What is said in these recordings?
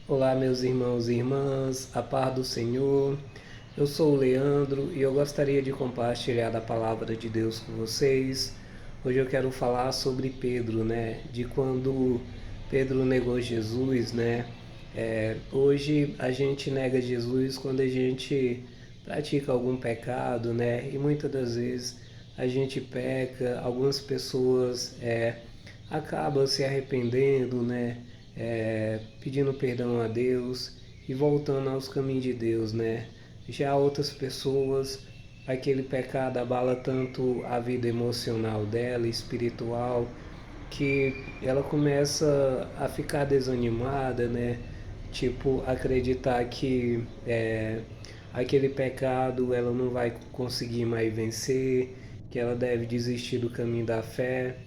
Olá, meus irmãos e irmãs, a paz do Senhor. Eu sou o Leandro e eu gostaria de compartilhar a palavra de Deus com vocês. Hoje eu quero falar sobre Pedro, né? De quando Pedro negou Jesus, né? Hoje a gente nega Jesus quando a gente pratica algum pecado, né? E muitas das vezes a gente peca, algumas pessoas acabam se arrependendo, né? Pedindo perdão a Deus e voltando aos caminhos de Deus, né? Já outras pessoas, aquele pecado abala tanto a vida emocional dela, espiritual, que ela começa a ficar desanimada, né? Tipo, acreditar que aquele pecado ela não vai conseguir mais vencer, que ela deve desistir do caminho da fé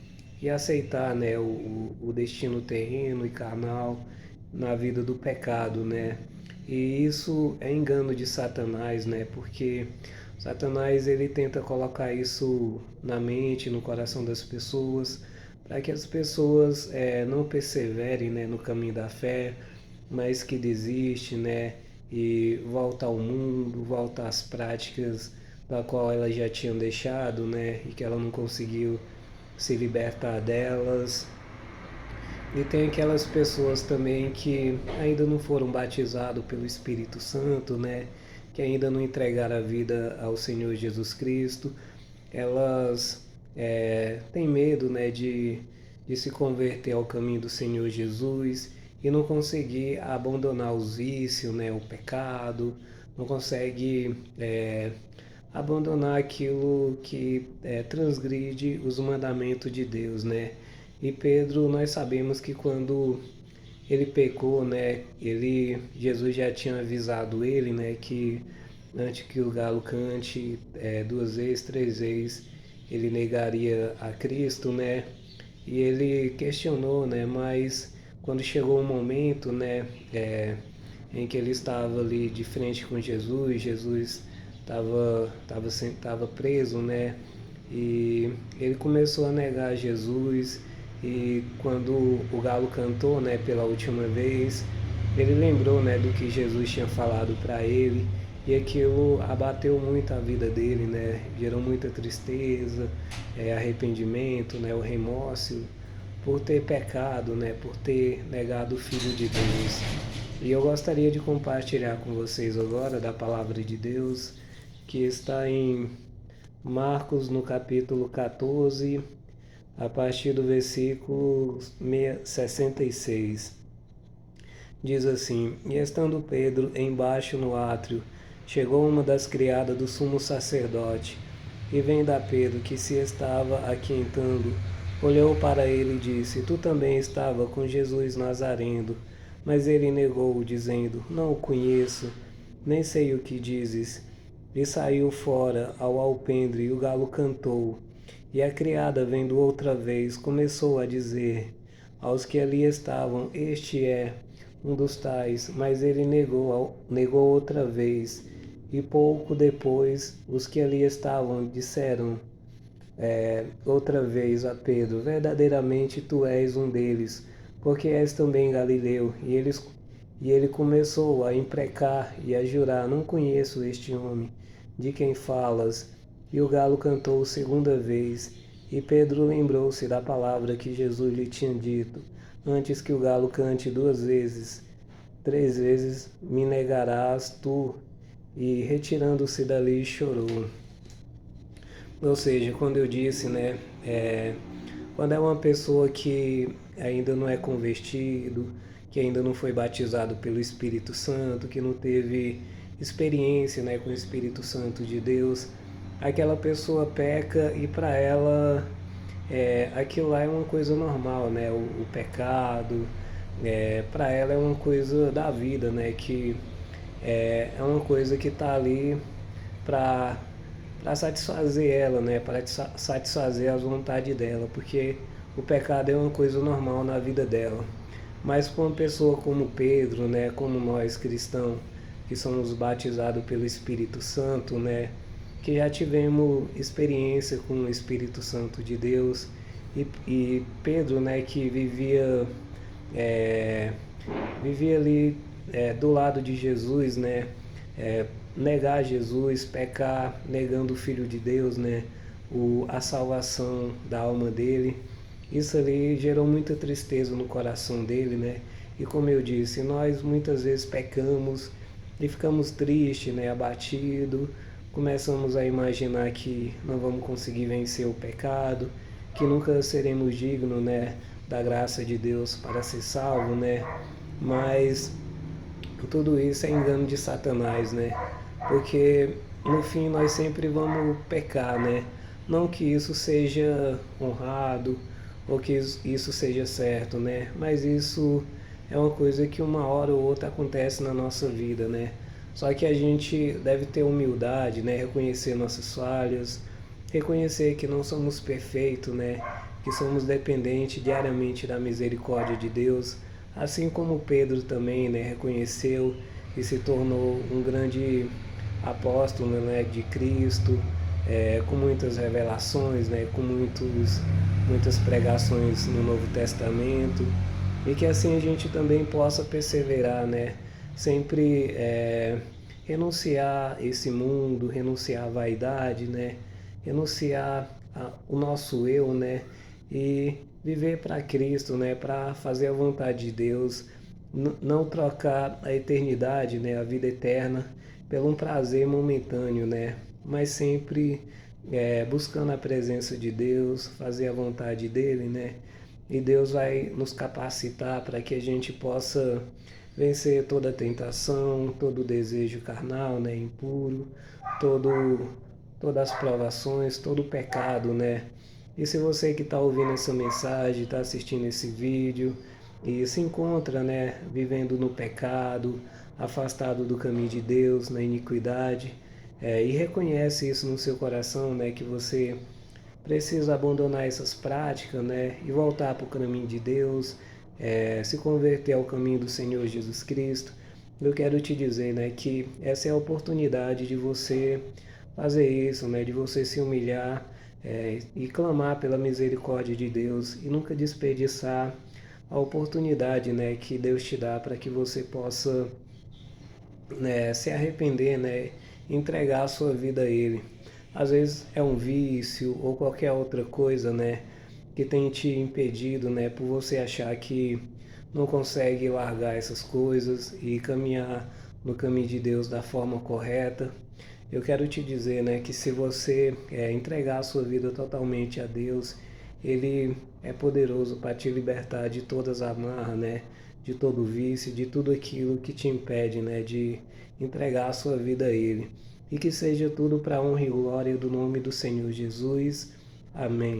e aceitar, né, o destino terreno e carnal na vida do pecado, né? E isso é engano de Satanás, né? Porque Satanás ele tenta colocar isso na mente, no coração das pessoas, para que as pessoas não perseverem, né, no caminho da fé, mas que desistem, né? E volta ao mundo, volta às práticas da qual elas já tinham deixado, né? E que ela não conseguiu se libertar delas. E tem aquelas pessoas também que ainda não foram batizados pelo Espírito Santo, né? Que ainda não entregaram a vida ao Senhor Jesus Cristo. Elas têm medo, né, de se converter ao caminho do Senhor Jesus e não conseguir abandonar os vícios, né, o pecado, não consegue abandonar aquilo que transgride os mandamentos de Deus, né? E Pedro, nós sabemos que quando ele pecou, né, Jesus já tinha avisado ele, né, que antes que o galo cante duas vezes, três vezes, ele negaria a Cristo, né? E ele questionou, né? Mas quando chegou o momento, né, em que ele estava ali de frente com Jesus, Jesus estava preso, né? E ele começou a negar Jesus. E quando o galo cantou, né, pela última vez, ele lembrou, né, do que Jesus tinha falado para ele. E aquilo abateu muito a vida dele, né? Gerou muita tristeza, arrependimento, né? O remorso por ter pecado, né? Por ter negado o Filho de Deus. E eu gostaria de compartilhar com vocês agora da palavra de Deus, que está em Marcos, no capítulo 14, a partir do versículo 66. Diz assim: E estando Pedro embaixo no átrio, chegou uma das criadas do sumo sacerdote, e vendo a Pedro que se estava aquietando, olhou para ele e disse: Tu também estava com Jesus Nazareno. Mas ele negou, dizendo: Não o conheço, nem sei o que dizes. E saiu fora ao alpendre, e o galo cantou. E a criada, vendo outra vez, começou a dizer aos que ali estavam: Este é um dos tais. Mas ele negou outra vez. E pouco depois, os que ali estavam disseram outra vez a Pedro: Verdadeiramente tu és um deles, porque és também Galileu. E ele começou a imprecar e a jurar: Não conheço este homem, de quem falas. E o galo cantou segunda vez. E Pedro lembrou-se da palavra que Jesus lhe tinha dito: Antes que o galo cante duas vezes, três vezes me negarás tu. E retirando-se dali, chorou. Ou seja, quando eu disse, né, quando é uma pessoa que ainda não é convertido, que ainda não foi batizado pelo Espírito Santo, que não teve experiência, né, com o Espírito Santo de Deus, aquela pessoa peca e para ela aquilo lá é uma coisa normal, né, o pecado, para ela é uma coisa da vida, né, que é uma coisa que está ali para satisfazer ela, né? Para satisfazer as vontades dela, porque o pecado é uma coisa normal na vida dela. Mas para uma pessoa como Pedro, né, como nós cristãos, que somos batizados pelo Espírito Santo, né, que já tivemos experiência com o Espírito Santo de Deus, e Pedro, né, que vivia ali do lado de Jesus, né? Negar Jesus, pecar negando o Filho de Deus, né? A salvação da alma dele. Isso ali gerou muita tristeza no coração dele, né? E como eu disse, nós muitas vezes pecamos e ficamos tristes, né? Abatidos, começamos a imaginar que não vamos conseguir vencer o pecado, que nunca seremos dignos, né? Da graça de Deus para ser salvo, né? Mas tudo isso é engano de Satanás, né? Porque no fim nós sempre vamos pecar, né? Não que isso seja honrado ou que isso seja certo, né? Mas isso é uma coisa que uma hora ou outra acontece na nossa vida, né? Só que a gente deve ter humildade, né? Reconhecer nossas falhas, reconhecer que não somos perfeitos, né? Que somos dependentes diariamente da misericórdia de Deus, assim como Pedro também, né? Reconheceu e se tornou um grande apóstolo, né? De Cristo, com muitas revelações, né? Com muitas pregações no Novo Testamento, e que assim a gente também possa perseverar, né? Sempre renunciar esse mundo, renunciar à vaidade, né? Renunciar o nosso eu, né? E viver para Cristo, né? Para fazer a vontade de Deus, não trocar a eternidade, né? A vida eterna, pelo um prazer momentâneo, né? Mas sempre buscando a presença de Deus, fazer a vontade dele, né? E Deus vai nos capacitar para que a gente possa vencer toda tentação, todo desejo carnal, né, impuro, todo, todas as provações, todo o pecado, né? E se você que está ouvindo essa mensagem, está assistindo esse vídeo e se encontra, né, vivendo no pecado, afastado do caminho de Deus, na iniquidade, e reconhece isso no seu coração, né, que você precisa abandonar essas práticas, né, e voltar para o caminho de Deus, se converter ao caminho do Senhor Jesus Cristo. Eu quero te dizer, né, que essa é a oportunidade de você fazer isso, né, de você se humilhar, e clamar pela misericórdia de Deus e nunca desperdiçar a oportunidade, né, que Deus te dá para que você possa, né, se arrepender, né, entregar a sua vida a Ele. Às vezes é um vício ou qualquer outra coisa, né, que tem te impedido, né, por você achar que não consegue largar essas coisas e caminhar no caminho de Deus da forma correta. Eu quero te dizer, né, que se você entregar a sua vida totalmente a Deus, Ele é poderoso para te libertar de todas as amarras, né, de todo vício, de tudo aquilo que te impede, né, de entregar a sua vida a Ele. E que seja tudo para a honra e glória do nome do Senhor Jesus. Amém.